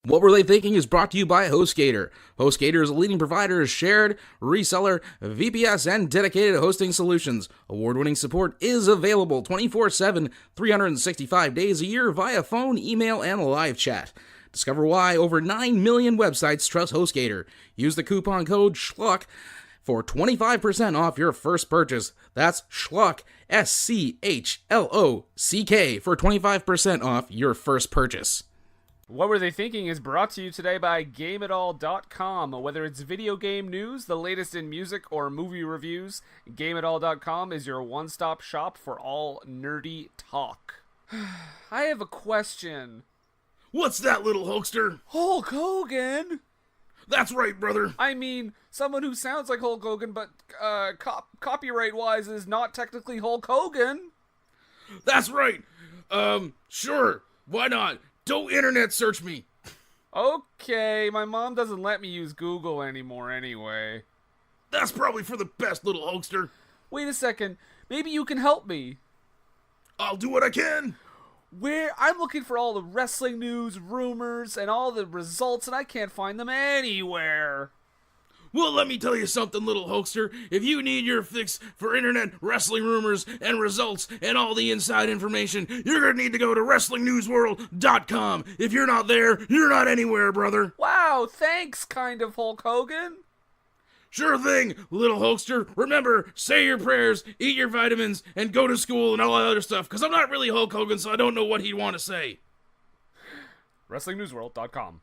What Were They Thinking is brought to you by HostGator. HostGator is a leading provider of shared, reseller, VPS, and dedicated hosting solutions. Award-winning support is available 24/7, 365 days a year via phone, email, and live chat. Discover why over 9 million websites trust HostGator. Use the coupon code SCHLUCK for 25% off your first purchase. That's SCHLUCK, SCHLOCK, for 25% off your first purchase. What Were They Thinking is brought to you today by GameItAll.com. Whether it's video game news, the latest in music, or movie reviews, GameItAll.com is your one-stop shop for all nerdy talk. I have a question. What's that, little Hulkster? Hulk Hogan? That's right, brother. I mean, someone who sounds like Hulk Hogan, but copyright-wise is not technically Hulk Hogan. That's right. Sure. Why not? Don't internet search me. Okay, my mom doesn't let me use Google anymore anyway. That's probably for the best, little Hulkster. Wait a second. Maybe you can help me. I'll do what I can. I'm looking for all the wrestling news, rumors, and all the results, and I can't find them anywhere. Well, let me tell you something, little Hulkster. If you need your fix for internet wrestling rumors and results and all the inside information, you're going to need to go to WrestlingNewsWorld.com. If you're not there, you're not anywhere, brother. Wow, thanks, kind of Hulk Hogan. Sure thing, little Hulkster. Remember, say your prayers, eat your vitamins, and go to school and all that other stuff, because I'm not really Hulk Hogan, so I don't know what he'd want to say. WrestlingNewsWorld.com.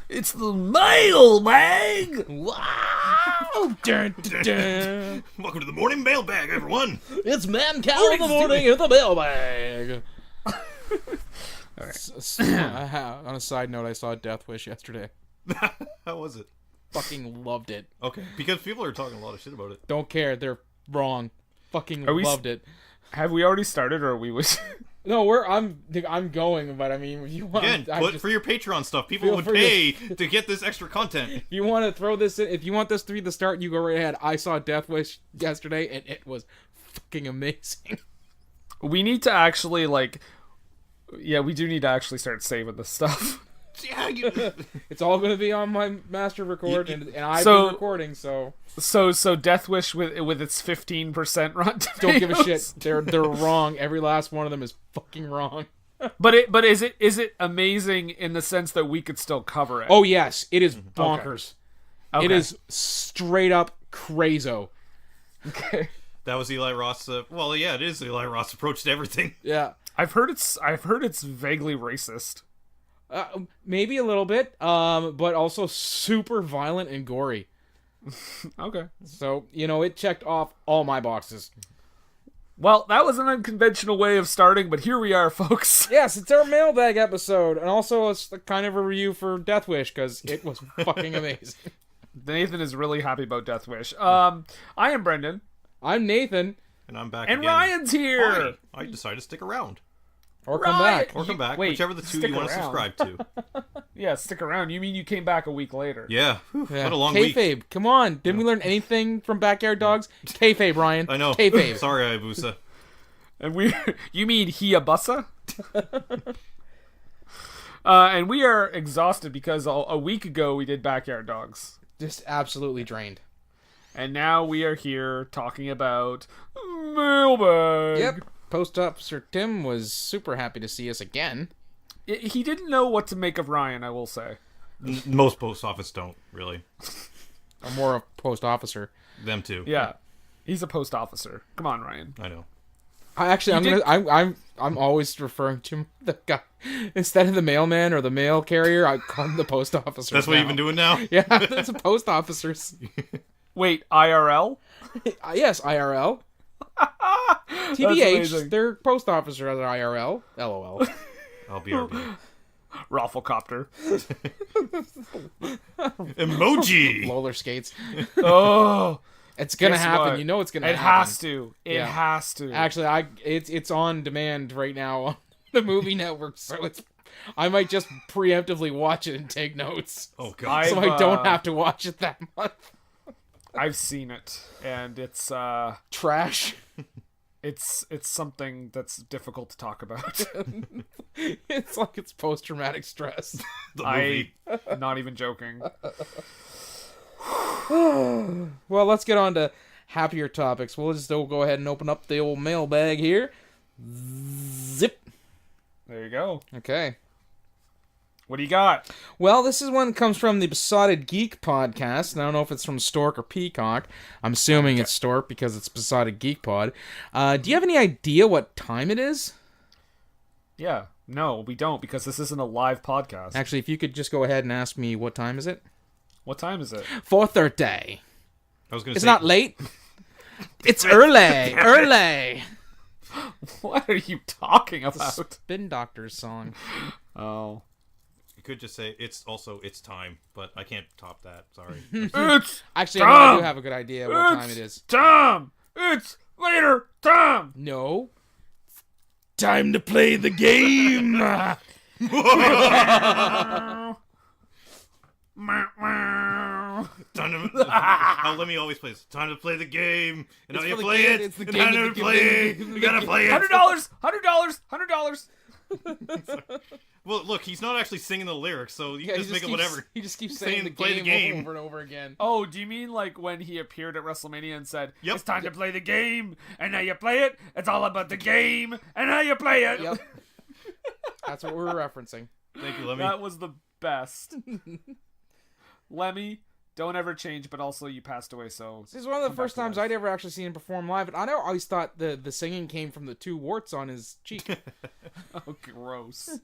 It's the Mailbag! Wow! Dun, dun, dun. Welcome to the morning mailbag, everyone. It's Man Cow in the morning in the Mailbag. On a side note, I saw Death Wish yesterday. How was it? Fucking loved it. Okay, because people are talking a lot of shit about it. Don't care, they're wrong. Fucking loved it. Have we already started, or are we with... No, I'm going, but I mean, if you want... Again, for your Patreon stuff, people would pay to get this extra content. If you want to throw this in, if you want this to be the start, you go right ahead. I saw Death Wish yesterday, and it was fucking amazing. We need to actually, yeah, we do need to actually start saving this stuff. Yeah, it's all going to be on my master record, and I've been recording, so... So Death Wish with its 15% Rotten Tomatoes. Don't give a shit. They're wrong. Every last one of them is fucking wrong. But is it amazing in the sense that we could still cover it? Oh yes, it is bonkers. Okay. It is straight up crazo. Okay. That was Eli Roth's. Well, yeah, it is Eli Roth's approach to everything. Yeah. I've heard it's vaguely racist. Maybe a little bit, but also super violent and gory. Okay. So, it checked off all my boxes. Well, that was an unconventional way of starting, but here we are, folks. Yes, it's our mailbag episode, and also it's kind of a review for Death Wish, because it was fucking amazing. Nathan is really happy about Death Wish. I am Brendan. I'm Nathan. And I'm back and again. Ryan's here! Hi. I decided to stick around. Or come back. Or come back, wait, whichever the two you want to subscribe to. Yeah, stick around. You mean you came back a week later? Yeah. Whew, what a long week. Kayfabe, come on. Didn't we learn anything from Backyard Dogs? Kayfabe, Ryan. I know. Kayfabe. Sorry, Hayabusa. And you mean Hiyabusa? And we are exhausted because a week ago we did Backyard Dogs. Just absolutely drained. And now we are here talking about Mailbag. Yep. Post Officer Tim was super happy to see us again. He didn't know what to make of Ryan, I will say. Most post office don't, really. I'm more a post officer. Them too. Yeah. He's a post officer. Come on, Ryan. I know. I'm always referring to the guy instead of the mailman or the mail carrier. I call him the post officer. That's what you've been doing now? Yeah, that's a post officers. Wait, IRL? Yes, IRL. TBH, their post officer has an IRL. LOL. I'll BRB. Rafflecopter. Emoji. Roller skates. Oh, It's gonna guess happen. what? You know it's gonna It happen. has to. It Yeah. has to. Actually, it's on demand right now on the movie network, so I might just preemptively watch it and take notes. Oh god. So I don't have to watch it that month. I've seen it, and it's Trash. it's something that's difficult to talk about. It's like it's post-traumatic stress. The movie. I'm not even joking. Well, let's get on to happier topics. We'll go ahead and open up the old mailbag here. Zip. There you go. Okay. What do you got? Well, this is one that comes from the Besotted Geek podcast. And I don't know if it's from Stork or Peacock. I'm assuming it's Stork because it's Besotted Geek Pod. Do you have any idea what time it is? Yeah. No, we don't, because this isn't a live podcast. Actually, if you could just go ahead and ask me what time is it? What time is it? 4:30. I was gonna It's say not late. It's early. Early. What are you talking about? Spin Doctor's song. Oh. you could just say it's time, but I can't top that. Sorry. It's Actually, Tom! I do have a good idea what time it is. Tom! It's later, Tom! No. Time to play the game. How let me always play this. Time to play the game, and how It's you for the play game, it. it's the And game how that to you play play. it. You gotta play it. $100! $100! Well, look, he's not actually singing the lyrics, so you can just make it whatever. He just keeps Saying saying play the the game. game over and over again. Oh, do you mean like when he appeared at WrestleMania and said, Yep. it's time to play the game, and now you play it, it's all about the game, and now you play it? Yep. That's what we're referencing. Thank you, Lemmy. That was the best. Lemmy, don't ever change, but also you passed away, so... This is one of the come first back to times life. I'd ever actually seen him perform live, and I always thought the singing came from the 2 warts on his cheek. Oh, gross.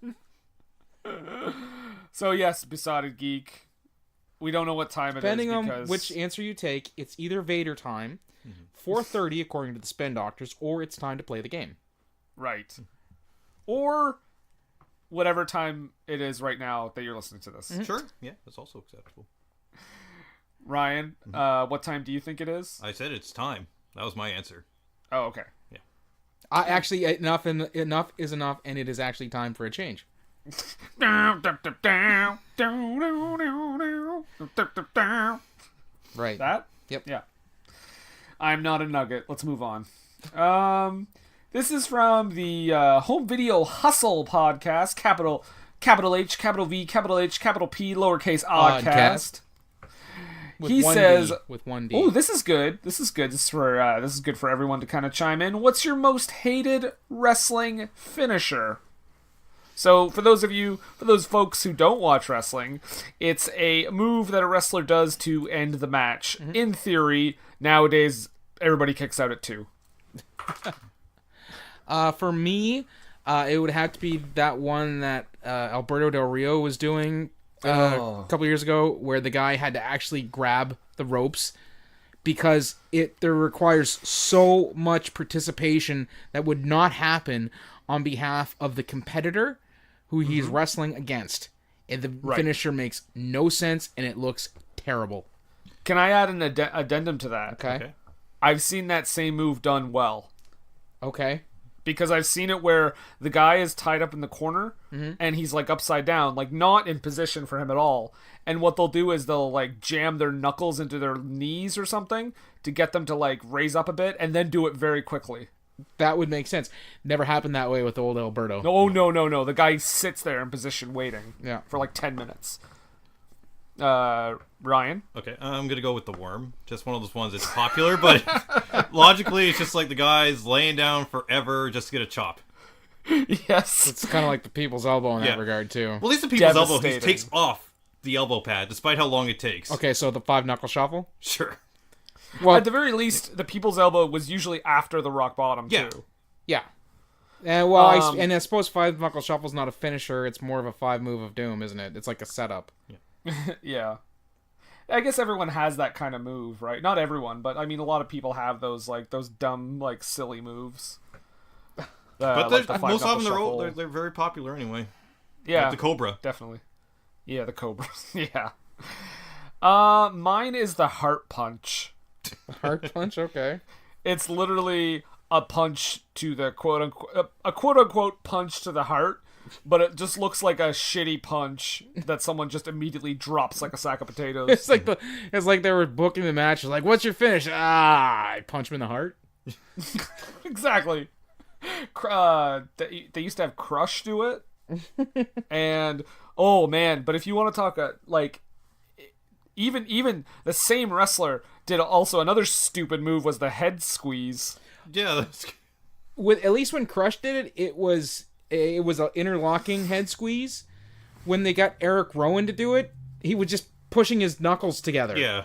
So yes, Besotted Geek. We don't know what time Depending it is on because... which answer you take, it's either Vader time, 4:30 according to the Spin Doctors, or it's time to play the game. Right. Or whatever time it is right now that you're listening to this. Sure. Yeah, that's also acceptable. Ryan, what time do you think it is? I said it's time. That was my answer. Oh, okay. I actually enough is enough, and it is actually time for a change. Right. That? Yep. Yeah. I'm not a nugget. Let's move on. This is from the Home Video Hustle podcast, capital H, capital V, capital H, capital P, lowercase oddcast. With He one says, D, with one D. "Oh, this is good. This is good. This is good for everyone to kind of chime in. What's your most hated wrestling finisher?" So, for those folks who don't watch wrestling, it's a move that a wrestler does to end the match. In theory, nowadays everybody kicks out at 2. For me, it would have to be that one that Alberto Del Rio was doing a couple years ago, where the guy had to actually grab the ropes because there requires so much participation that would not happen on behalf of the competitor who he's wrestling against. And the finisher makes no sense, and it looks terrible. Can I add an addendum to that? Okay. I've seen that same move done well. Okay. Because I've seen it where the guy is tied up in the corner and he's like upside down, like not in position for him at all. And what they'll do is they'll like jam their knuckles into their knees or something to get them to like raise up a bit and then do it very quickly. That would make sense. Never happened that way with old Alberto. No. The guy sits there in position waiting for like 10 minutes. Ryan? Okay, I'm gonna go with the worm. Just one of those ones that's popular, but logically, it's just like the guy's laying down forever just to get a chop. Yes. It's kind of like the people's elbow in that regard, too. Well, at least the people's elbow, he Devastating. takes off the elbow pad, despite how long it takes. Okay, so the 5-knuckle shuffle? Sure. Well, At the very least, the people's elbow was usually after the rock bottom, Yeah. too. yeah. And I suppose 5-knuckle shuffle's not a finisher. It's more of a 5-move of doom, isn't it? It's like a setup. Yeah. I guess everyone has that kind of move, right? Not everyone, but I mean, a lot of people have those dumb, like, silly moves. But like the most often five-knuckle shuffle. they're very popular anyway. Yeah, Like the Cobra. definitely. Yeah, the Cobra. Yeah. Mine is the heart punch. Heart punch, okay. It's literally a punch to the quote unquote punch to the heart, but it just looks like a shitty punch that someone just immediately drops like a sack of potatoes. It's like they were booking the match. It's like, what's your finish? I punch him in the heart. Exactly. They used to have Crush do it, and oh man! But if you want to talk like, even the same wrestler did also another stupid move was the head squeeze. Yeah, that's... With at least when Crush did it, it was an interlocking head squeeze. When they got Eric Rowan to do it, he was just pushing his knuckles together. Yeah.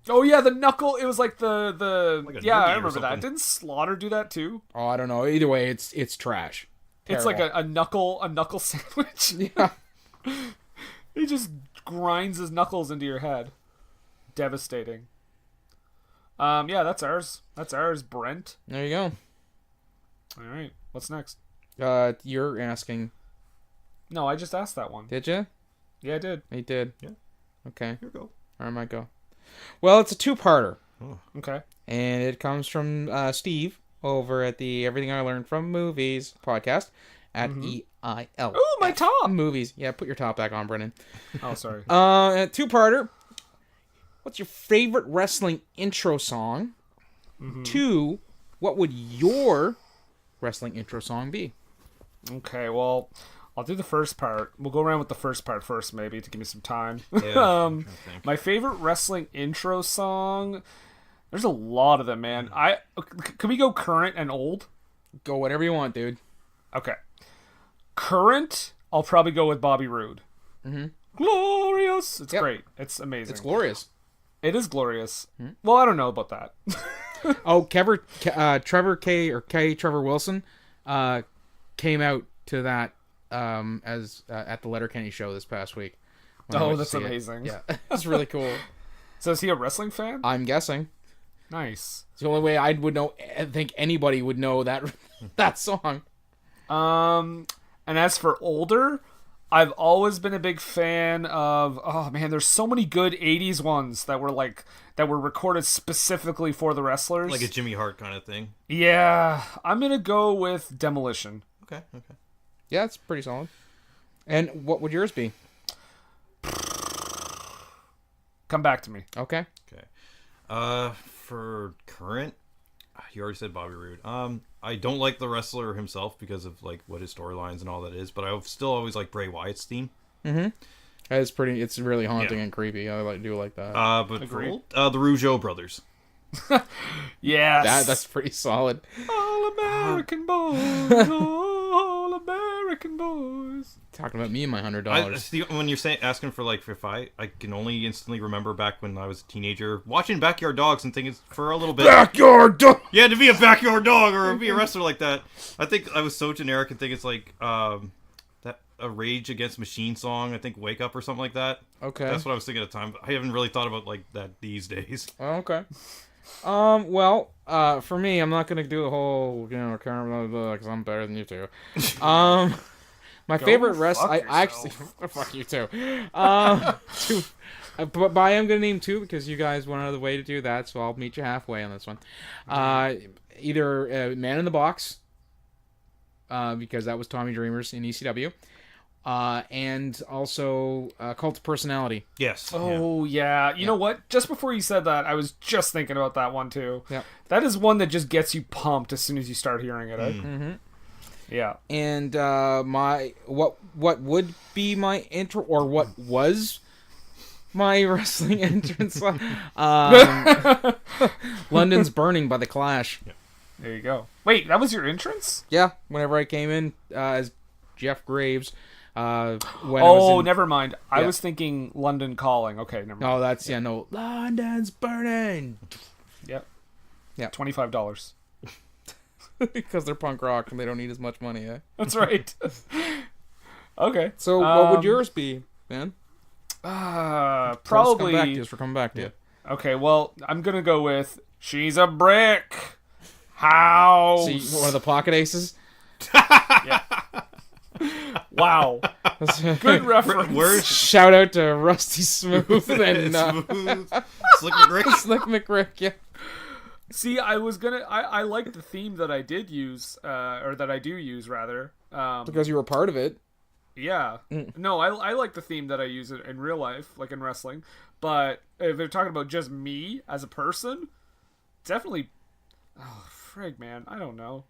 Oh yeah, the knuckle. It was like the Like a yeah, noogie I or remember that. something. Didn't Slaughter do that too? Oh, I don't know. Either way, it's trash. It's like Terrible. a knuckle sandwich. Yeah. He just grinds his knuckles into your head. Devastating. Yeah, that's ours. That's ours, Brent. There you go. All right, what's next? You're asking. No, I just asked that one. Did you? Yeah, I did. You did. Yeah. Okay. Here we go. I might go. Well, it's a two-parter, Okay. and it comes from Steve over at the Everything I Learned from Movies podcast at EIL. Ooh, my top. Movies. Yeah, put your top back on, Brennan. Oh, sorry. Two-parter. What's your favorite wrestling intro song? 2, what would your wrestling intro song be? Okay, well, I'll do the first part. We'll go around with the first part first, maybe, to give me some time. Yeah, I'm trying to think. My favorite wrestling intro song. There's a lot of them, man. Can we go current and old? Go whatever you want, dude. Okay. Current, I'll probably go with Bobby Roode. Glorious. It's Yep. great. It's amazing. It's glorious. It is glorious. Well, I don't know about that. Oh, Trevor Wilson came out to that as at the Letterkenny show this past week. when I Oh, went to that's see it. amazing. Yeah, that's really cool. So is he a wrestling fan? I'm guessing Nice. it's the only way I would know. I think anybody would know that that song. And as for older, I've always been a big fan of, oh man, there's so many good 80s ones that were recorded specifically for the wrestlers. Like a Jimmy Hart kind of thing. Yeah, I'm going to go with Demolition. Okay. Yeah, it's pretty solid. And what would yours be? Come back to me. Okay. For current, you already said Bobby Roode. I don't like the wrestler himself because of like what his storylines and all that is, but I still always like Bray Wyatt's theme. It's pretty. It's really haunting Yeah. and creepy. I do like that. But for Agreed. old, the Rougeau brothers. Yes. That's pretty solid. All American boys. All American boys. Talking about me and my I $100. see when you're asking for like if I can only instantly remember back when I was a teenager watching Backyard Dogs and thinking for a little bit. Backyard dog. Yeah, to be a backyard dog or be a wrestler like that. I think I was so generic and think it's like that a Rage Against Machine song. I think Wake Up or something like that. Okay. That's what I was thinking at the time. But I haven't really thought about like that these days. Okay. Well, for me, I'm not gonna do the whole, because I'm better than you two. My favorite fuck I actually fuck you too. But I am gonna name 2 because you guys went out of the way to do that, so I'll meet you halfway on this one. Either Man in the Box, because that was Tommy Dreamer's in ECW, and also Cult of Personality. Yes. Oh, yeah. You know what? Just before you said that, I was just thinking about that one, too. Yeah. That is one that just gets you pumped as soon as you start hearing it. Yeah. And my what would be my intro, or what was my wrestling entrance song? London's Burning by The Clash. There you go. Wait, that was your entrance? Yeah, whenever I came in as Jeff Graves. When Never mind. I Yeah. was thinking London Calling. Okay, never mind. Oh, that's no. London's Burning. Yep. Yeah. $25. Because they're punk rock and they don't need as much money. Eh? That's right. Okay. So what would yours be, man? Probably. We're coming back to you. Okay, well, I'm gonna go with She's a Brick House. See, one of the pocket aces. Wow. Good reference. Where's Shout out to Rusty Smooth and Smooth, Slick McRick? Slick McRick. Yeah. See, I like the theme that I did use, or that I do use, rather. Because you were part of it. Yeah. No, I like the theme that I use in real life, like in wrestling. But if they're talking about just me as a person, definitely... Oh, frig, man. I don't know.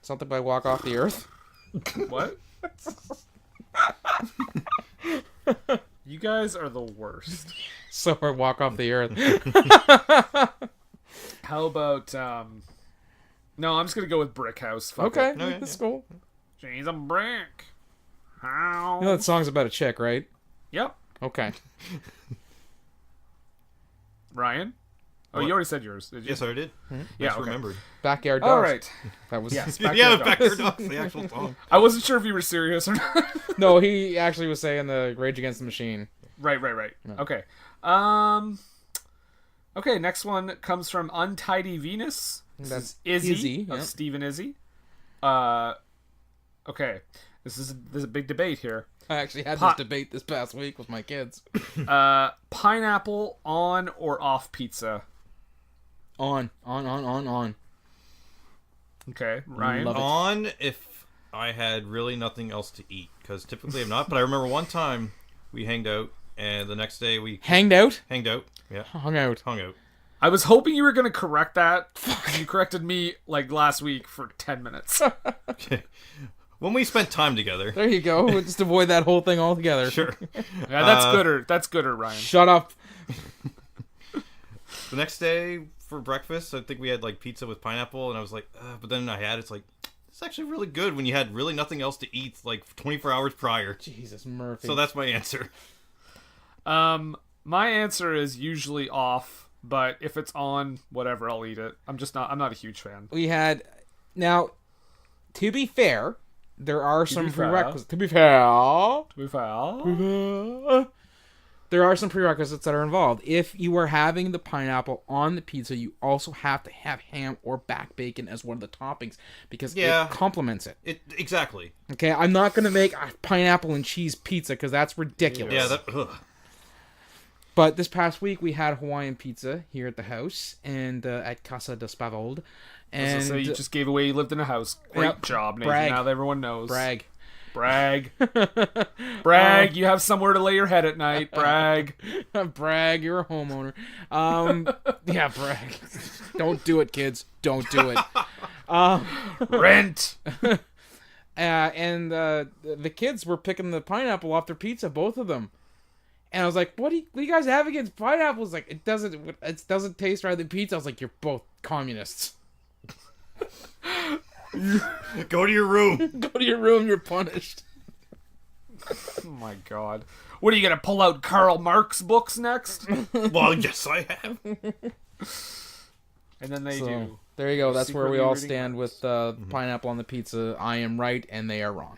Something by Walk Off the Earth. What? You guys are the worst. So or Walk Off the Earth. How about, No, I'm just gonna go with Brick House. Fuck Okay, it. that's cool. She's a brick. How? You know that song's about a chick, right? Yep. Okay. Ryan? Oh, What? you already said yours, did you? Yes, I did. Yeah, I just okay. remembered. Backyard Dogs. All right. That was Yes. Yeah, Backyard Backyard Dogs. Dogs, the actual song. I wasn't sure if you were serious or not. No, he actually was saying the Rage Against the Machine. Right. Okay. Okay, next one comes from Untidy Venus. That's Izzy, Izzy, of yeah. Stephen Izzy. Okay. This is a big debate here. I actually had this debate this past week with my kids. Pineapple on or off pizza? On. Okay, Ryan. Love it. On if I had really nothing else to eat, because typically I'm not. But I remember one time we hanged out, and the next day we Hanged out? hanged out. Yeah, Hung out. hung out. I was hoping you were going to correct that. 'Cause you corrected me like last week for 10 minutes. When we spent time together. There you go. We'll just avoid that whole thing altogether. Sure. Yeah, that's gooder. That's gooder, Ryan. Shut up. The next day for breakfast, I think we had like pizza with pineapple, and I was like, but then I had it's like, it's actually really good when you had really nothing else to eat like 24 hours prior. Jesus, Murphy. So that's my answer. My answer is usually off, but if it's on, whatever, I'll eat it. I'm not a huge fan. We had... Now, to be fair, there are some be fair. prerequisites. To be fair... Well, There are some prerequisites that are involved. If you are having the pineapple on the pizza, you also have to have ham or back bacon as one of the toppings because Yeah. it complements it. Exactly. Okay, I'm not going to make a pineapple and cheese pizza because that's ridiculous. Yeah, ugh. But this past week, we had Hawaiian pizza here at the house and at Casa de Spavold. And so you just gave away you lived in a house. Great Yep. job, Nathan. Brag. Now that everyone knows. brag. Brag. Brag. You have somewhere to lay your head at night. Brag. Brag, you're a homeowner. Yeah, brag. Don't do it, kids. Don't do it. Rent. And the kids were picking the pineapple off their pizza, both of them. And I was like, what do you guys have against pineapples? Like, it doesn't taste right on the pizza. I was like, you're both communists. Go to your room. Go to your room, you're punished. Oh my god. What are you gonna pull out Karl Marx books next? Well, yes, I have. And then they do. There you go. That's where we Secretly all reading stand Marx. with pineapple on the pizza. I am right, and they are wrong.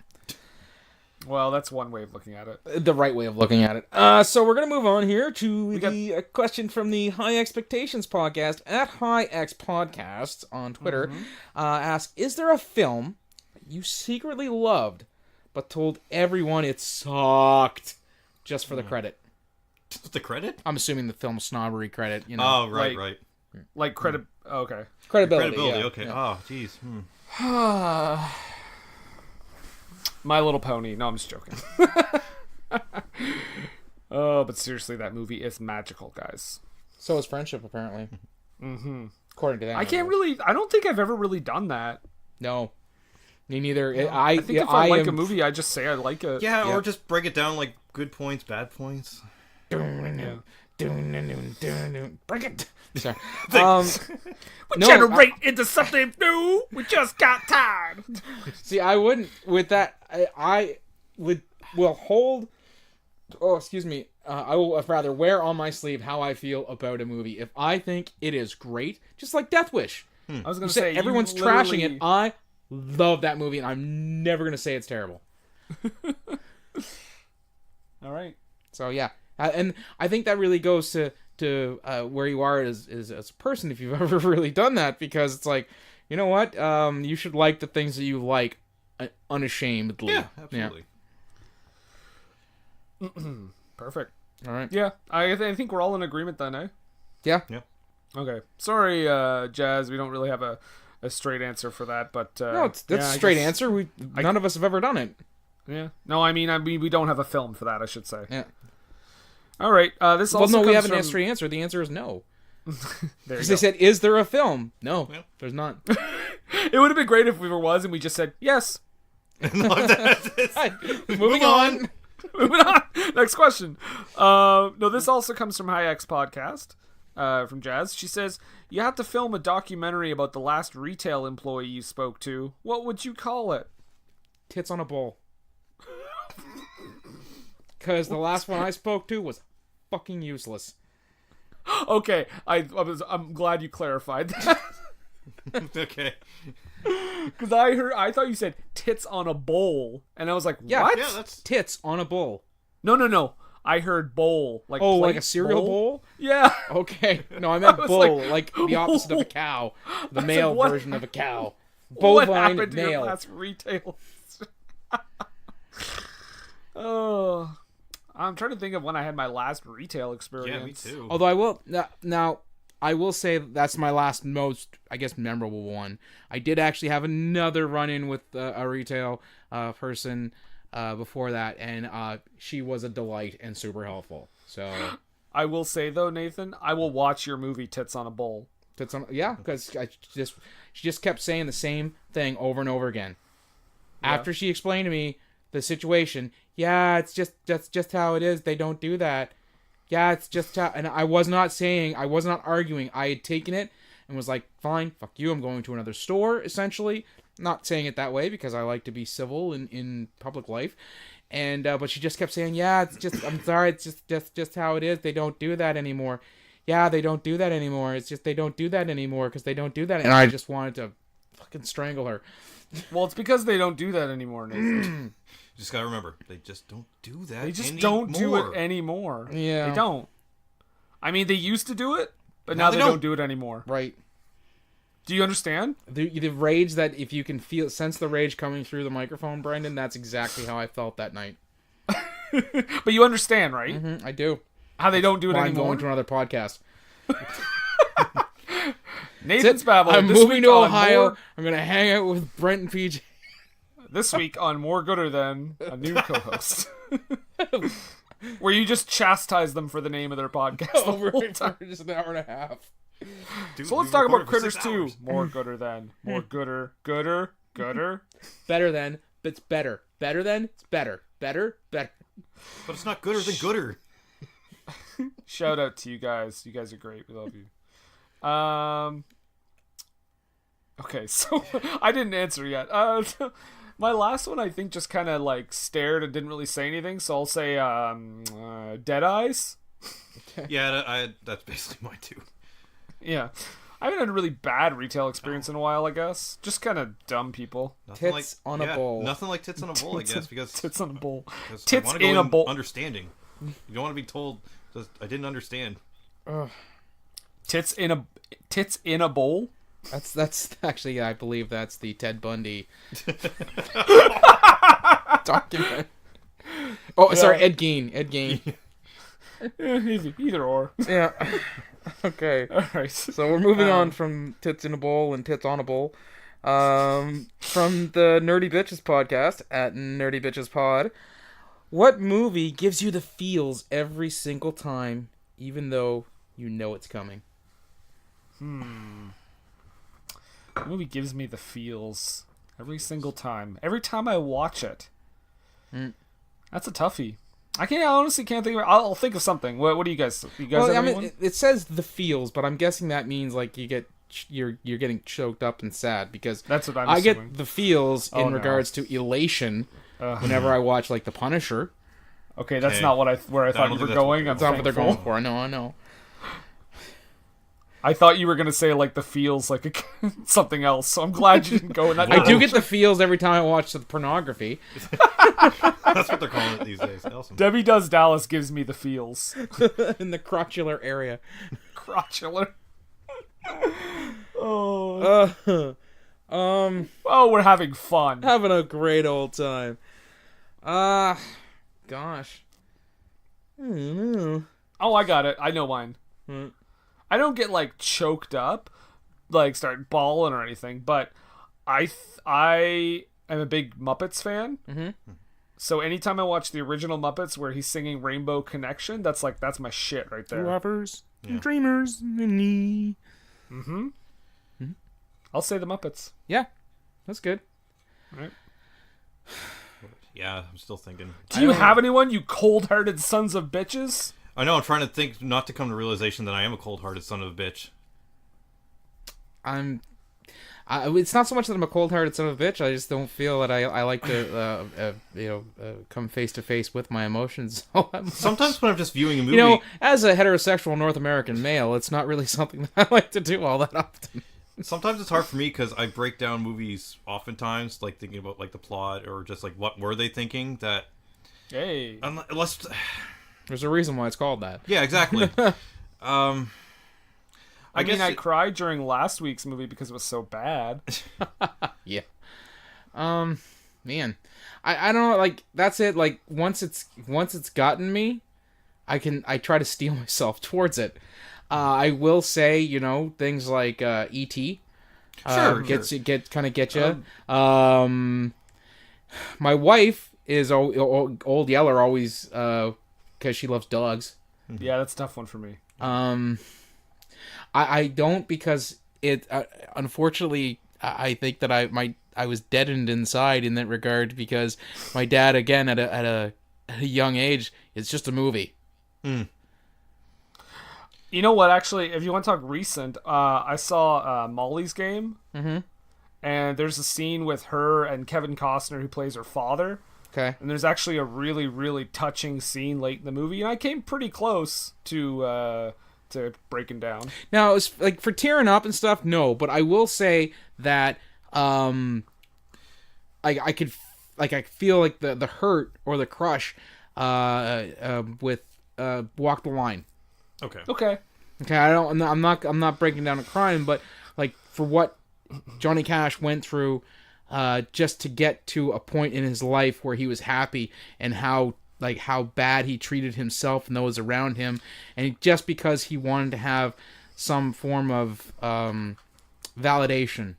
Well, that's one way of looking at it. The right way of looking at it. So we're going to move on here to the question from the High Expectations podcast at HighX Podcast on Twitter. Ask, is there a film you secretly loved but told everyone it sucked just for the credit? The credit? I'm assuming the film snobbery credit, you know. Oh, right, Like- right. Like credit. Okay. Credibility. Credibility, yeah, okay. yeah. Oh, jeez. My Little Pony. No, I'm just joking. Oh, but seriously, that movie is magical, guys. So is Friendship, apparently. Mm-hmm. According to that. I don't think I've ever really done that. No. Me neither. I think if I like am- a movie, I just say I like it. Yeah, Yeah. or just break it down like good points, bad points. Break it. Sorry. We No, generate into something new. We just got tired. See, I wouldn't with that. I will hold. Oh, excuse me. I will rather wear on my sleeve how I feel about a movie. If I think it is great, just like Death Wish. I was You gonna say say everyone's you trashing it. literally- I love that movie, and I'm never gonna say it's terrible. All right. So yeah, and I think that really goes to where you are as a person if you've ever really done that, because it's like, you know what, you should like the things that you like unashamedly. Yeah, absolutely. Perfect. All right. Yeah, I think we're all in agreement then, eh? Yeah. Yeah. Okay. Sorry, Jazz, we don't really have a straight answer for that, but No, that's yeah, a I straight guess- answer. None of us have ever done it. Yeah. No, I mean we don't have a film for that, I should say. Yeah. All right. This Well, also no, we comes haven't from... had a straight answer. The answer is no. There you Because go. they said, "Is there a film?" No, Yeah. there's not. It would have been great if we was, and we just said yes. Moving on. Moving on. Next question. No, this also comes from Hi X Podcast, from Jazz. She says, you have to film a documentary about the last retail employee you spoke to. What would you call it? Tits on a bowl. Because the last one I spoke to was fucking useless. Okay, I'm glad you clarified that. Okay. Hmm. Because I thought you said tits on a bowl, and I was like, Yeah, what? Yeah, that's Tits on a bowl. No. I heard bowl, like Oh, plate, like a cereal bowl? Yeah. Okay. No, I meant was bull, like, like the opposite of a cow. The like, male what- version of a cow. What Bovine happened to your male. last retail? Oh, I'm trying to think of when I had my last retail experience. yeah, me too. Although I will now I will say that's my last most, I guess, memorable one. I did actually have another run-in with a retail person before that, and she was a delight and super helpful. So I will say though, Nathan, I will watch your movie Tits on a Bowl. tits on, yeah, because she just kept saying the same thing over and over again. Yeah. After she explained to me the situation, yeah, it's just how it is. They don't do that. Yeah, it's just how, and I was not arguing. I had taken it and was like, fine, fuck you, I'm going to another store, essentially. Not saying it that way because I like to be civil in public life. And, but she just kept saying, yeah, it's just, I'm sorry, it's just how it is. They don't do that anymore. Yeah, they don't do that anymore. It's just, they don't do that anymore because they don't do that. And I just wanted to fucking strangle her. Well, it's because they don't do that anymore, Nathan. You just gotta remember, they just don't do that. They just anymore. don't do it anymore. Yeah. They don't. I mean, they used to do it, but now they don't do it anymore. Right. Do you understand? The rage that if you can sense the rage coming through the microphone, Brendan, that's exactly how I felt that night. But you understand, right? I do. How they don't do it I'm anymore. going to another podcast. Nathan's Babble. I'm this moving week to on Ohio. More, I'm going to hang out with Brent and PJ. this week on More Gooder Than, a new co-host. Where you just chastise them for the name of their podcast the Over whole for time. just an hour and a half. Dude, So let's we talk about recorded for Critters 6 2. hours. More gooder than. More gooder. Gooder. Better than, but it's better. Better than, it's better. Better. But it's not gooder than gooder. Shout out to you guys. You guys are great. We love you. Okay, so I didn't answer yet. My last one, I think, just kind of like stared and didn't really say anything. So I'll say Dead Eyes. Yeah, that's basically mine too. Yeah. I haven't had a really bad retail experience in a while, I guess. Just kind of dumb nothing Tits on a bowl. Nothing like tits on a bowl, I guess, because Tits on a bowl. 'cause I Tits wanna go in a bowl. Understanding. You don't want to be told. Just, I didn't understand. Tits in a bowl? That's actually, I believe that's the Ted Bundy document. Oh, sorry, Ed Gein. Either or. Yeah. Okay. All right. So we're moving on from Tits in a Bowl and Tits on a Bowl. From the Nerdy Bitches podcast at Nerdy Bitches Pod. What movie gives you the feels every single time, even though you know it's coming? The movie gives me the feels every single time. Every time I watch it. That's a toughie. I honestly can't think of it. I'll think of something. What do you guys? You guys have anyone? it says the feels, but I'm guessing that means like you're getting choked up and sad because That's what I'm I assuming. get the feels in Oh, no. regards to elation whenever I watch like The Punisher. Okay, that's Okay. not where I thought don't you think were that's going. what I'm That's not what they're thankful. going for. I know. I thought you were gonna say like the feels like something else. So I'm glad you didn't go in that. I do get the feels every time I watch the pornography. That's what they're calling it these days. Awesome. Debbie Does Dallas gives me the feels. In the crotchular area. Crotchular. Oh. Oh, we're having fun. Having a great old time. Gosh. I don't know. Oh, I got it. I know mine. Hmm. I don't get like choked up, like start bawling or anything, but I am a big Muppets fan. Mm-hmm. So anytime I watch the original Muppets where he's singing Rainbow Connection, that's my shit right there. Lovers and dreamers and me. Mm-hmm. I'll say the Muppets. Yeah, that's good. All right. Yeah, I'm still thinking. Do you have anyone, you cold-hearted sons of bitches? I know, I'm trying to think not to come to realization that I am a cold-hearted son of a bitch. It's not so much that I'm a cold-hearted son of a bitch. I just don't feel that I like to, come face to face with my emotions. Sometimes when I'm just viewing a movie... You know, as a heterosexual North American male, it's not really something that I like to do all that often. Sometimes it's hard for me because I break down movies oftentimes, like thinking about like the plot or just like what were they thinking that... Hey. Unless... There's a reason why it's called that. Yeah, exactly. I guess mean, I cried during last week's movie because it was so bad. Yeah. Man. I don't know, like, that's it. Like, once it's gotten me, I try to steel myself towards it. I will say, you know, things like E.T. Gets you. My wife is old Yeller always, because she loves dogs. Yeah, that's a tough one for me. I don't, because it unfortunately I think that I was deadened inside in that regard, because my dad, again, at a young age, it's just a movie. You know what, actually, if you want to talk recent, I saw Molly's Game. Mm-hmm. And there's a scene with her and Kevin Costner, who plays her father. Okay. And there's actually a really, really touching scene late in the movie, and I came pretty close to breaking down. Now, it's like for tearing up and stuff, no, but I will say that I feel like the hurt or the crush with Walk the Line. Okay. I'm not breaking down and crying, but like for what Johnny Cash went through just to get to a point in his life where he was happy, and how bad he treated himself and those around him, and just because he wanted to have some form of validation.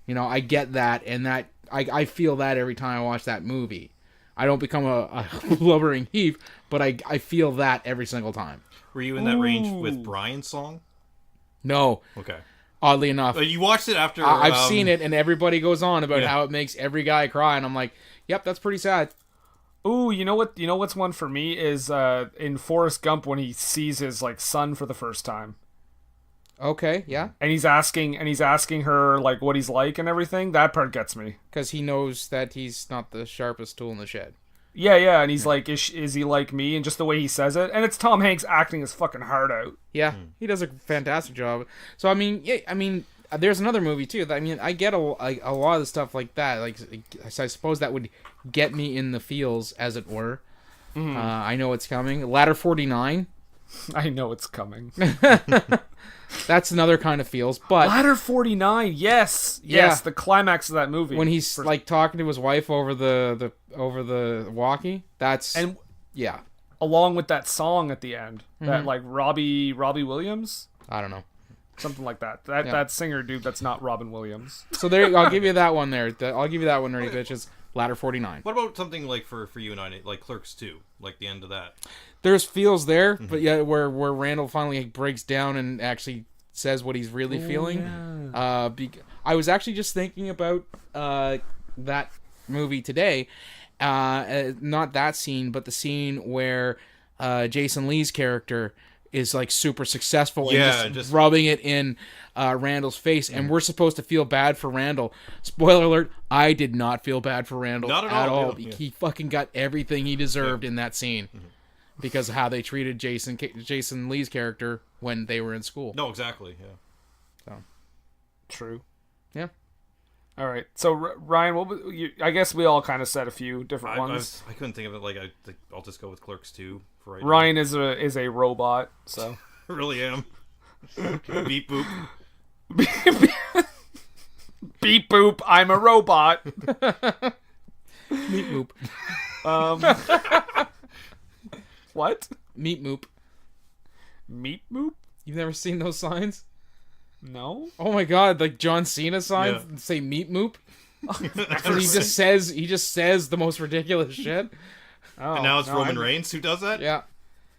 You know, I get that, and that I feel that every time I watch that movie. I don't become a blubbering heap, but I feel that every single time. Were you in that range with Brian's song? No. Okay. Oddly enough. You watched it after... I've seen it, and everybody goes on about how it makes every guy cry, and I'm like, yep, that's pretty sad. Ooh, you know what's one for me is in Forrest Gump when he sees his like son for the first time. Okay, yeah. And he's asking her like what he's like and everything. That part gets me. Because he knows that he's not the sharpest tool in the shed. Yeah, and he's like, is he like me? And just the way he says it. And it's Tom Hanks acting his fucking heart out. Yeah, he does a fantastic job. So, I mean, there's another movie, too. I mean, I get a lot of stuff like that. Like, I suppose that would get me in the feels, as it were. Mm-hmm. I know it's coming. Ladder 49. I know it's coming. That's another kind of feels, but Ladder 49, yes, the climax of that movie when he's like talking to his wife over the walkie. Yeah, along with that song at the end, that like Robbie Williams. I don't know, something like that. That singer dude. That's not Robin Williams. So there, I'll give you that one there. I'll give you that one, nerdy bitches. Ladder 49. What about something like for you and I, like Clerks 2, like the end of that? There's feels there, but yeah, where Randall finally breaks down and actually says what he's really feeling. Yeah. I was actually just thinking about that movie today. Not that scene, but the scene where Jason Lee's character is like super successful and just rubbing it in Randall's face, and we're supposed to feel bad for Randall. Spoiler alert, I did not feel bad for Randall at all. Yeah. He fucking got everything he deserved in that scene. Because of how they treated Jason Lee's character when they were in school. No, exactly, yeah. So, true. Yeah. All right. So Ryan, I guess we all kind of said a few different ones. I couldn't think of it. Like I'll just go with Clerks 2 for right Ryan now. is a robot, so I really am. Beep boop. Beep Beep boop, I'm a robot. Meat moop. What? Meat moop. Meat moop? You've never seen those signs? No. Oh my god, like John Cena signs that say meat moop. And he just says the most ridiculous shit. Oh, and now it's Roman Reigns who does that? Yeah.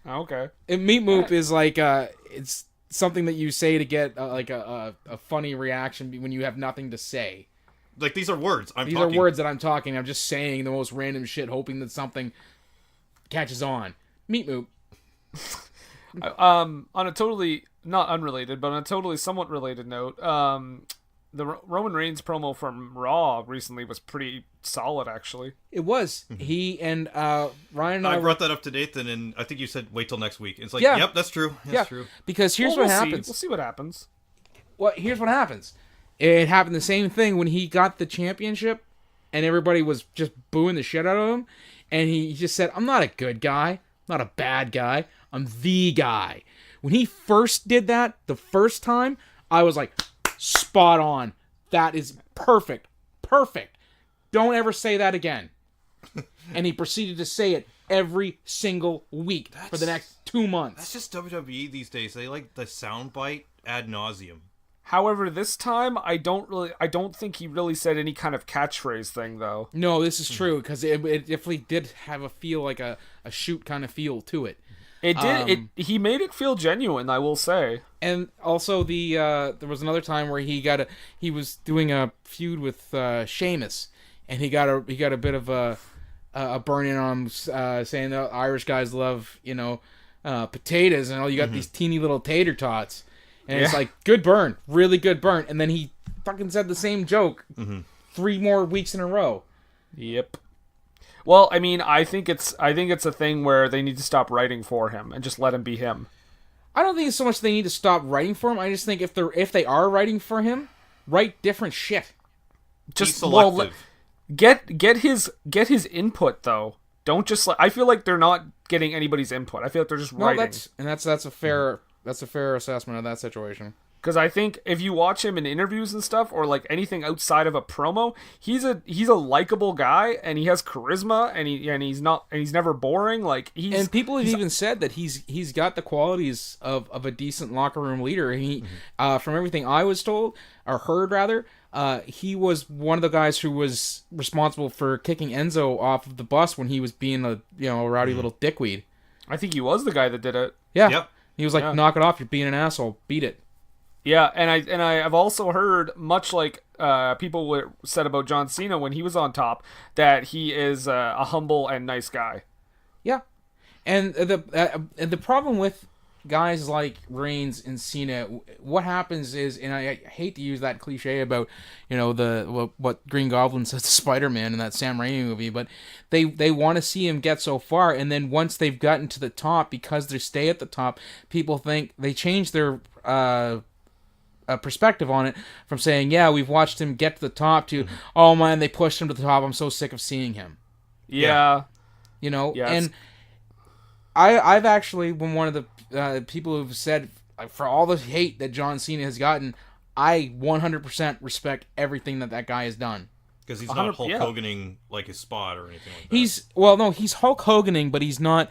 Okay. And meat moop is like it's something that you say to get like a funny reaction when you have nothing to say. Like, these are words. These are words that I'm talking. I'm just saying the most random shit, hoping that something catches on. Meat moop. On a totally not unrelated, but on a totally somewhat related note, the Roman Reigns promo from Raw recently was pretty solid, actually. It was. He and Ryan and I brought that up to Nathan, and I think you said wait till next week. It's like, Yeah. yep, that's true. That's true. Because here's Well, what we'll happens. See. We'll see what happens. Well, here's what happens. It happened the same thing when he got the championship, and everybody was just booing the shit out of him, and he just said, "I'm not a good guy. I'm not a bad guy. I'm the guy." When he first did that the first time, I was like, spot on. That is perfect. Perfect. Don't ever say that again. And he proceeded to say it every single week for the next 2 months. That's just WWE these days. They like the soundbite ad nauseum. However, this time I don't think he really said any kind of catchphrase thing though. No, this is true because it definitely did have a feel like a shoot kind of feel to it. It did. He made it feel genuine, I will say. And also there was another time where he was doing a feud with Sheamus, and he got a bit of a burn in on him, saying that Irish guys love potatoes, and all you got these teeny little tater tots, and it's like good burn, really good burn, and then he fucking said the same joke 3 more weeks in a row. Yep. Well, I mean, I think it's a thing where they need to stop writing for him and just let him be him. I don't think it's so much they need to stop writing for him. I just think if they are writing for him, write different shit. Just selective. Get his input though. Don't just I feel like they're not getting anybody's input. I feel like they're just writing. That's a fair assessment of that situation. Because I think if you watch him in interviews and stuff, or like anything outside of a promo, he's a likable guy, and he has charisma, and he's never boring. Like and people have even said that he's got the qualities of a decent locker room leader. He from everything I was told or heard rather, he was one of the guys who was responsible for kicking Enzo off of the bus when he was being a rowdy little dickweed. I think he was the guy that did it. Yeah. Yep. He was like, knock it off, you're being an asshole, beat it. Yeah, and I've also heard, much like people said about John Cena when he was on top, that he is a humble and nice guy. Yeah, and the problem with guys like Reigns and Cena, what happens is, and I hate to use that cliche about what Green Goblin says to Spider-Man in that Sam Raimi movie, but they want to see him get so far, and then once they've gotten to the top, because they stay at the top, people think they change their perspective on it from saying, yeah, we've watched him get to the top to, oh man, they pushed him to the top, I'm so sick of seeing him. Yeah. And I've actually been one of the people who've said, for all the hate that John Cena has gotten, I 100% respect everything that guy has done. Because he's not Hulk Hoganing like his spot or anything like that. He's Hulk Hoganing, but he's not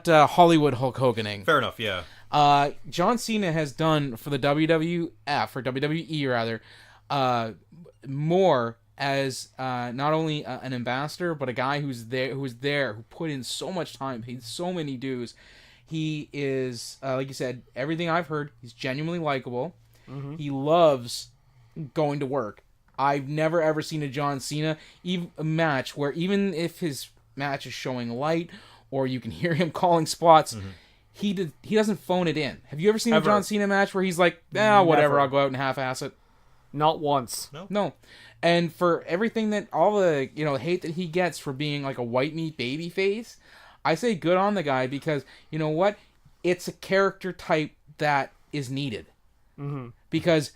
Hollywood Hulk Hoganing. Fair enough, yeah. John Cena has done for the WWF, or WWE rather, more as not only an ambassador, but a guy who was there, who put in so much time, paid so many dues. He is, like you said, everything I've heard, he's genuinely likable. Mm-hmm. He loves going to work. I've never ever seen a John Cena match where even if his match is showing light, or you can hear him calling spots, he doesn't phone it in. Have you ever seen a John Cena match where he's like, whatever, Never. I'll go out and half-ass it? Not once. No. And for everything that, all the hate that he gets for being like a white meat baby face, I say good on the guy, because you know what? It's a character type that is needed. Mm-hmm. Because,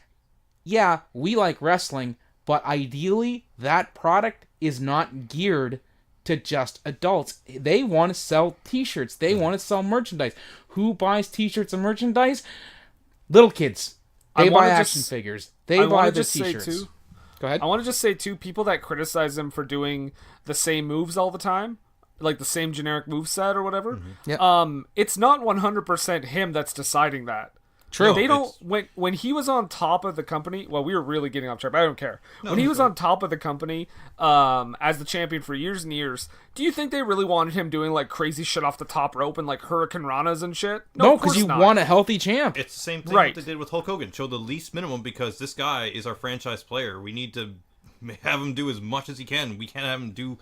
yeah, we like wrestling, but ideally that product is not geared to just adults. They want to sell t-shirts. They want to sell merchandise. Who buys t-shirts and merchandise? Little kids. They buy action figures. They buy the t-shirts. Go ahead. I want to just say, too, people that criticize him for doing the same moves all the time, like the same generic moveset or whatever, it's not 100% him that's deciding that. True. They don't when he was on top of the company. Well, we were really getting off track, but I don't care. When he was on top of the company, as the champion for years and years, do you think they really wanted him doing like crazy shit off the top rope and like Hurricane Ranas and shit? No, because you want a healthy champ. It's the same thing that they did with Hulk Hogan. Show the least minimum because this guy is our franchise player. We need to have him do as much as he can. We can't have him do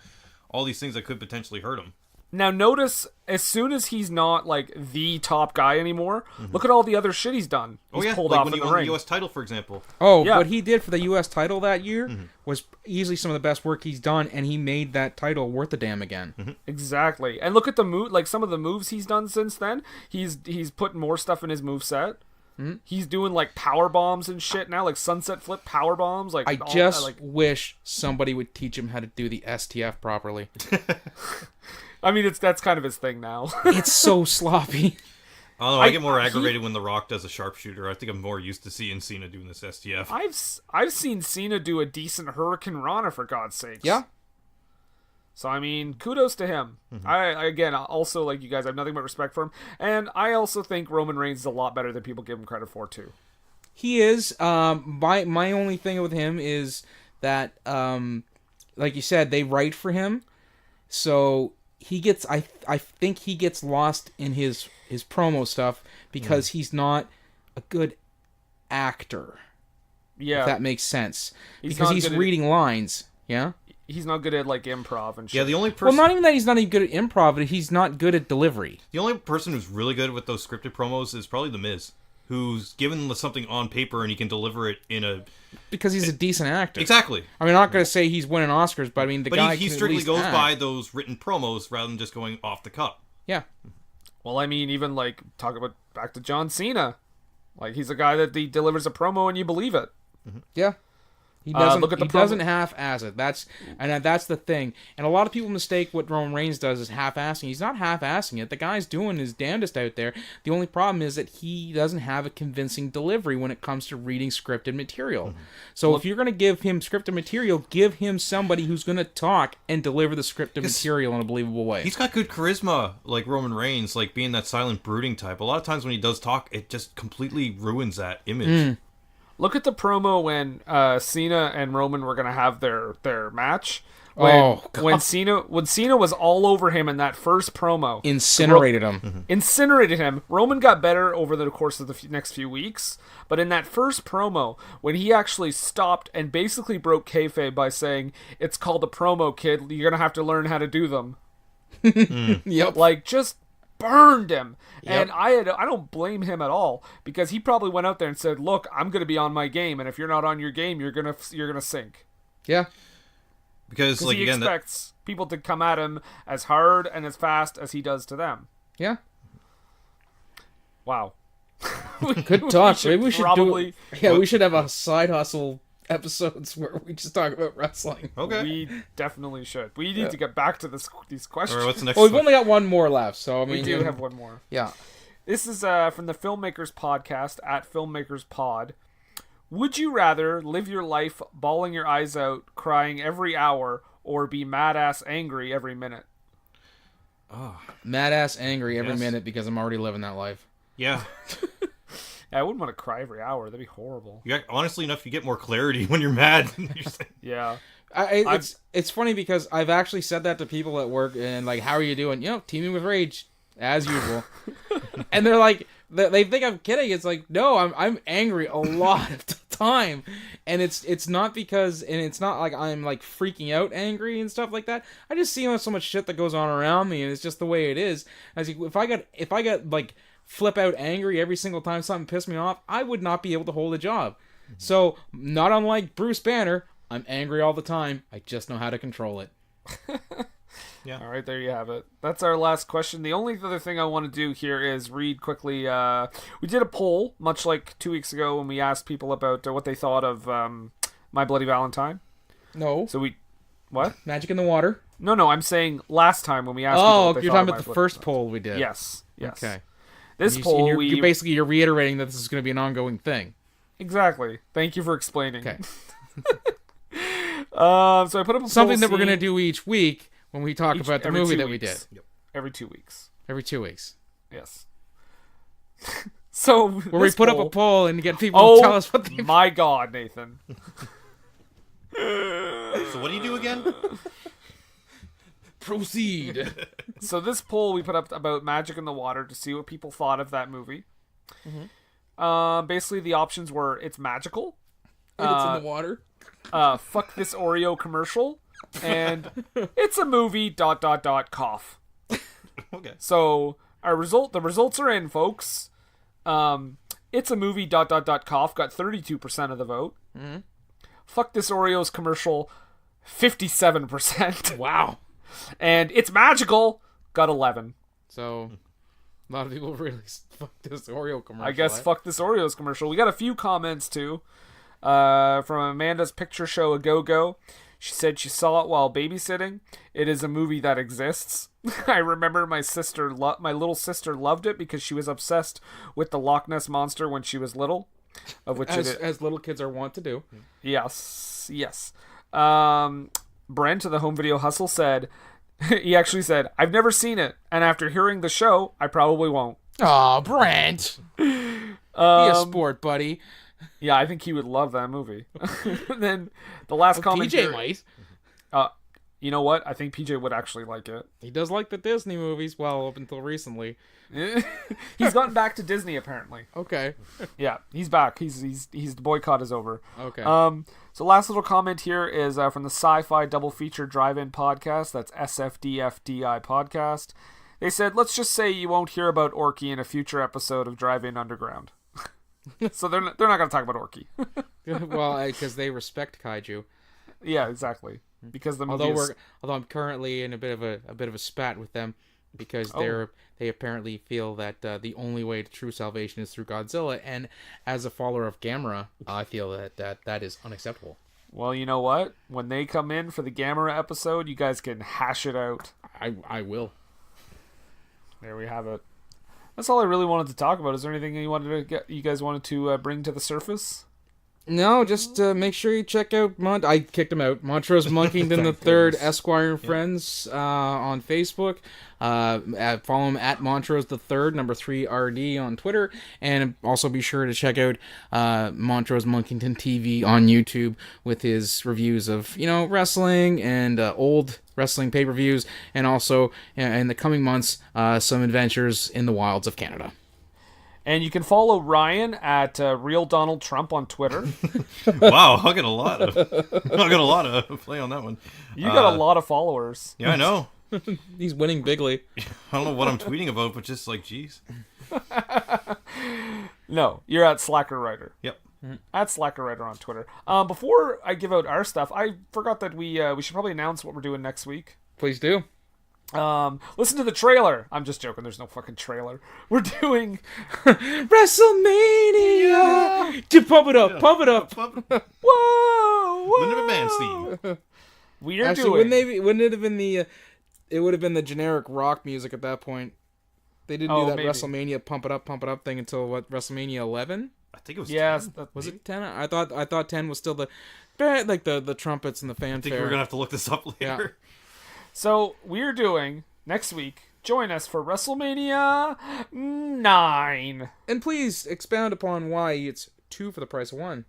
all these things that could potentially hurt him. Now notice, as soon as he's not like the top guy anymore, look at all the other shit he's done. He's pulled like off when in he the won ring. the U.S. title, for example. Oh, what he did for the U.S. title that year was easily some of the best work he's done, and he made that title worth a damn again. Exactly. And look at the move, like some of the moves he's done since then. He's put more stuff in his moveset. He's doing like power bombs and shit now, like sunset flip power bombs. Like I just wish somebody would teach him how to do the STF properly. I mean, that's kind of his thing now. It's so sloppy. I don't know. I get more aggravated when The Rock does a sharpshooter. I think I'm more used to seeing Cena doing this STF. I've seen Cena do a decent Hurricane Rana, for God's sakes. Yeah. So I mean, kudos to him. I again also, like you guys, I have nothing but respect for him, and I also think Roman Reigns is a lot better than people give him credit for too. He is. My only thing with him is that, like you said, they write for him, so he gets. I think he gets lost in his promo stuff because he's not a good actor. Yeah, if that makes sense. Because he's reading lines. Yeah. He's not good at like improv and shit. Yeah, the only person. Well, not even that he's not even good at improv, but he's not good at delivery. The only person who's really good with those scripted promos is probably The Miz, who's given something on paper and he can deliver it in a. Because he's a decent actor. Exactly. I mean, I'm not going to say he's winning Oscars, but I mean, he strictly goes by those written promos rather than just going off the cuff. Yeah. Well, I mean, even like talk about back to John Cena, like he's a guy that he delivers a promo and you believe it. Yeah. He doesn't. Look at the he doesn't half-ass it. That's the thing. And a lot of people mistake what Roman Reigns does as half-assing. He's not half-assing it. The guy's doing his damnedest out there. The only problem is that he doesn't have a convincing delivery when it comes to reading scripted material. So if you're going to give him scripted material, give him somebody who's going to talk and deliver the scripted material in a believable way. He's got good charisma, like Roman Reigns, like being that silent, brooding type. A lot of times when he does talk, it just completely ruins that image. Look at the promo when Cena and Roman were gonna have their match. When Cena was all over him in that first promo, incinerated him. Incinerated him. Roman got better over the course of the next few weeks, but in that first promo, when he actually stopped and basically broke kayfabe by saying, "It's called a promo, kid. You're gonna have to learn how to do them." Yep. Like just burned him. Yep. And I don't blame him at all because he probably went out there and said, "Look, I'm going to be on my game, and if you're not on your game, you're gonna sink." Yeah, because like he expects people to come at him as hard and as fast as he does to them. Yeah. Wow. Good talk. Maybe we should probably. We should have a side hustle episodes where we just talk about wrestling. Okay. We definitely should. We need to get back to these questions. All right, what's the next we've only got one more left, so I mean, we do have one more. Yeah. This is from the Filmmakers Podcast at Filmmakers Pod. Would you rather live your life bawling your eyes out, crying every hour, or be mad-ass angry every minute? Oh, mad-ass angry every minute because I'm already living that life. Yeah. I wouldn't want to cry every hour. That'd be horrible. Honestly enough, you get more clarity when you're mad. Yeah. It's funny because I've actually said that to people at work and like, how are you doing? Teeming with rage as usual. And they're like, they think I'm kidding. It's like, no, I'm angry a lot of the time, and it's not because, and it's not like I'm like freaking out angry and stuff like that. I just see so much shit that goes on around me, and it's just the way it is. If I got like flip out angry every single time something pissed me off, I would not be able to hold a job. So, not unlike Bruce Banner, I'm angry all the time. I just know how to control it. Yeah. All right, there you have it. That's our last question. The only other thing I want to do here is read quickly. We did a poll, much like 2 weeks ago, when we asked people about what they thought of My Bloody Valentine. No. So what? Magic in the Water? No, I'm saying last time when we asked people what they you're thought talking about the first poll we did. Yes. Okay. This poll, you're reiterating that this is going to be an ongoing thing. Exactly. Thank you for explaining. Okay. So I put up a Something poll that we're going to seeing do each week when we talk about the every movie 2 that we did. weeks. Every 2 weeks. Every 2 weeks. Yes. So Where we put up a poll and get people Oh to tell us what they... my God, Nathan. So what do you do again? Proceed. So this poll we put up about Magic in the Water to see what people thought of that movie. Basically, the options were it's magical, It's in the water. fuck this Oreo commercial, and it's a movie. ... cough. Okay. So the results are in, folks. It's a movie. ... cough got 32% of the vote. Fuck this Oreos commercial, 57%. Wow. And it's magical got 11. So, a lot of people really fucked this Oreo commercial. I guess fuck this Oreos commercial. We got a few comments too. From Amanda's Picture Show A Go-Go. She said she saw it while babysitting. It is a movie that exists. I remember my little sister loved it because she was obsessed with the Loch Ness Monster when she was little. Of which as little kids are wont to do. Yes. Brent of the Home Video Hustle said, he actually said, I've never seen it, and after hearing the show, I probably won't. Aw, Brent. Be a sport, buddy. Yeah, I think he would love that movie. And then the last comment PJ here, might. you know what? I think PJ would actually like it. He does like the Disney movies, well, up until recently. He's gotten back to Disney, apparently. Okay. Yeah, he's back. He's the boycott is over. Okay. So last little comment here is from the Sci-Fi Double Feature Drive-In Podcast. That's SFDFDI Podcast. They said, let's just say you won't hear about Orky in a future episode of Drive-In Underground. So they're not going to talk about Orky. Well, because they respect kaiju. Yeah, exactly. Because the movie although I'm currently in a bit of a spat with them because they apparently feel that the only way to true salvation is through Godzilla, and as a follower of Gamera, I feel that is unacceptable. Well, you know what? When they come in for the Gamera episode, you guys can hash it out. I will. There we have it. That's all I really wanted to talk about. Is there anything you guys wanted to bring to the surface? No, just make sure you check out I kicked him out. Montrose Monkington III, Esquire and Friends on Facebook. Follow him at Montrose III, number 3 RD on Twitter, and also be sure to check out Montrose Monkington TV on YouTube with his reviews of wrestling and old wrestling pay-per-views, and also in the coming months some adventures in the wilds of Canada. And you can follow Ryan at Real Donald Trump on Twitter. Wow, I got a lot of play on that one. You got a lot of followers. Yeah, I know. He's winning bigly. I don't know what I'm tweeting about, but just like, geez. No, you're at Slacker Writer. Yep. At Slacker Writer on Twitter. Before I give out our stuff, I forgot that we should probably announce what we're doing next week. Please do. Listen to the trailer. I'm just joking. There's no fucking trailer. We're doing WrestleMania. To pump it up, pump it up. Whoa! Linda McMahon Steve. We are Actually, doing. wouldn't it have been it would have been the generic rock music at that point. They didn't do that maybe. WrestleMania pump it up thing until WrestleMania 11? I think it was 10. Was it 10? I thought 10 was still the trumpets and the fanfare. I think we're gonna have to look this up later. Yeah. So we're doing next week. Join us for WrestleMania 9. And please expound upon why it's 2 for the price of 1.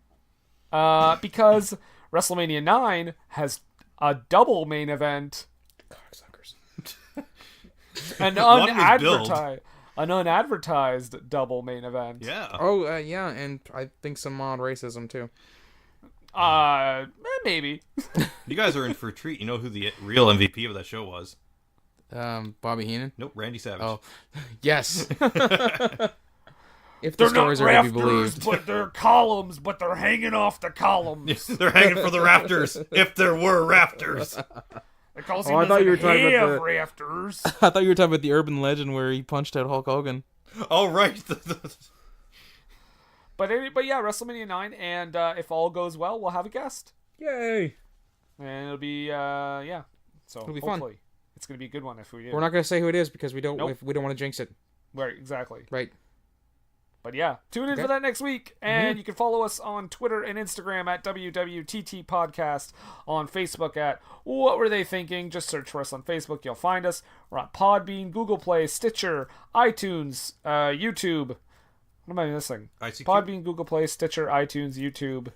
Because WrestleMania 9 has a double main event. Cocksuckers. An unadvertised double main event. Yeah. Oh, yeah, and I think some mod racism, too. Maybe. You guys are in for a treat. You know who the real MVP of that show was? Bobby Heenan? Nope, Randy Savage. Oh, yes. If the They're stories not are to be rafters, believed. but they're columns, but they're hanging off the columns. They're hanging for the rafters, if there were rafters. Because I thought you were talking about the rafters. I thought you were talking about the urban legend where he punched out Hulk Hogan. Oh, right. But yeah, WrestleMania 9, and if all goes well, we'll have a guest. Yay! And it'll be, So It'll be hopefully fun. it's going to be a good one if we do. We're not going to say who it is because we don't Nope. want to jinx it. Right, exactly. Right. But yeah, tune in for that next week. And you can follow us on Twitter and Instagram at WWTT Podcast, on Facebook at What Were They Thinking? Just search for us on Facebook. You'll find us. We're on Podbean, Google Play, Stitcher, iTunes, YouTube. What am I missing? ICQ? Podbean, Google Play, Stitcher, iTunes, YouTube.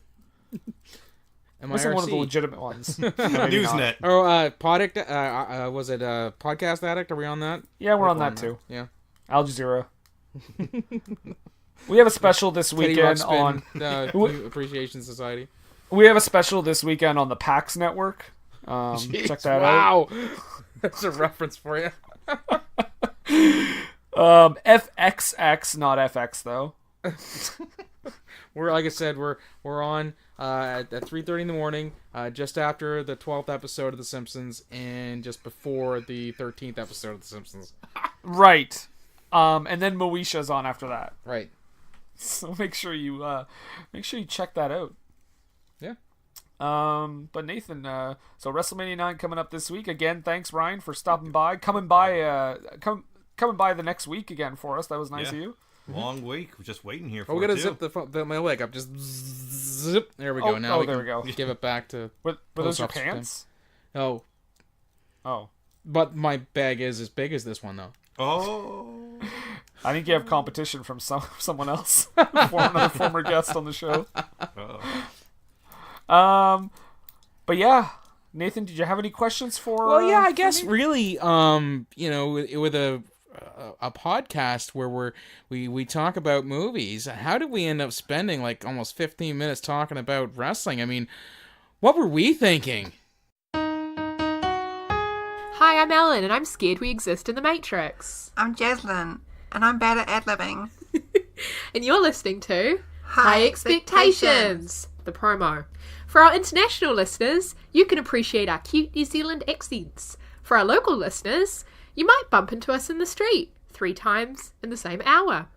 Missing one of the legitimate ones. Newsnet. Oh, was it Podcast Addict? Are we on that? Yeah, we're on that too. Yeah. Al Jazeera. We have a special this weekend on Appreciation Society. We have a special this weekend on the PAX network. Check that out. Wow, that's a reference for you. FXX, not FX though. We're like I said, we're on at 3:30 in the morning, just after the 12th episode of The Simpsons and just before the 13th episode of The Simpsons. Right. And then Moesha's on after that. Right. So make sure you check that out. Yeah. But Nathan, so WrestleMania 9 coming up this week again. Thanks Ryan for stopping by, coming by the next week again for us. That was nice of you. Long week, we're just waiting here for we gotta it, zip my leg up. Just zip. There we go. Now there we go. Give it back to. Were those your pants? Oh. But my bag is as big as this one though. Oh. I think you have competition from someone else, another former guest on the show. But yeah, Nathan, did you have any questions for? Well, yeah, I guess really, with a podcast where we talk about movies, how did we end up spending like almost 15 minutes talking about wrestling? I mean, what were we thinking? Hi, I'm Ellen, and I'm scared we exist in the Matrix. I'm Jaslyn, and I'm bad at ad-libbing. And you're listening to High Expectations, the promo. For our international listeners, you can appreciate our cute New Zealand accents. For our local listeners, you might bump into us in the street 3 times in the same hour.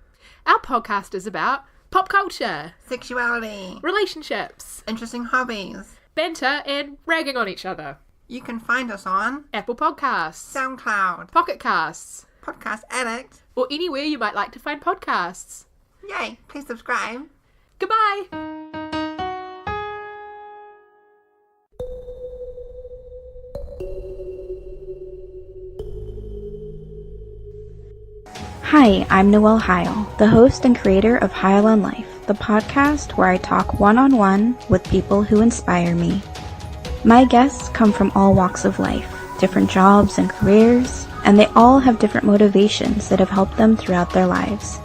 Our podcast is about pop culture, Sexuality, relationships, interesting hobbies, banter, and ragging on each other. You can find us on Apple Podcasts, SoundCloud, Pocket Casts, Podcast Addict, or anywhere you might like to find podcasts. Yay, please subscribe. Goodbye! Hi, I'm Noelle Heil, the host and creator of Heil on Life, the podcast where I talk one-on-one with people who inspire me. My guests come from all walks of life, different jobs and careers, and they all have different motivations that have helped them throughout their lives.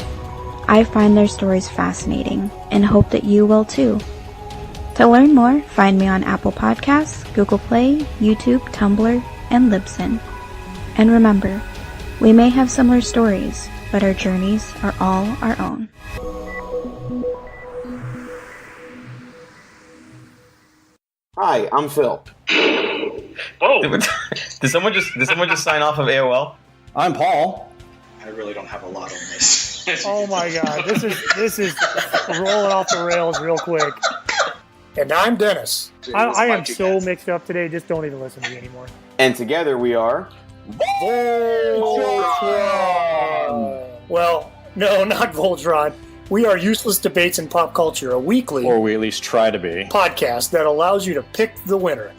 I find their stories fascinating and hope that you will too. To learn more, find me on Apple Podcasts, Google Play, YouTube, Tumblr, and Libsyn. And remember, we may have similar stories, but our journeys are all our own. Hi, I'm Phil. Whoa! Did someone just sign off of AOL? I'm Paul. I really don't have a lot on this. Oh my god, this is rolling off the rails real quick. And I'm Dennis. I am so mixed up today, just don't even listen to me anymore. And together we are... Voltron! Well, no, not Voltron. We are Useless Debates in Pop Culture, a weekly... Or we at least try to be. ...podcast that allows you to pick the winner.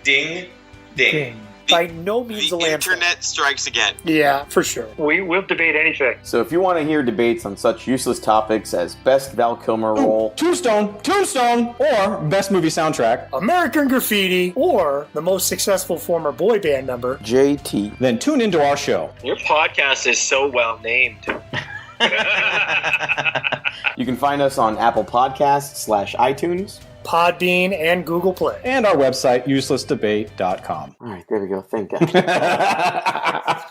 Ding, ding. By no means a lamp. Internet strikes again. Yeah, for sure. We'll debate anything. So if you want to hear debates on such useless topics as Best Val Kilmer Role... Tombstone! Or Best Movie Soundtrack... American Graffiti, or the most successful former boy band member... JT. Then tune into our show. Your podcast is so well named. You can find us on Apple Podcasts /iTunes, Podbean, and Google Play. And our website, uselessdebate.com. All right, there we go. Thank God.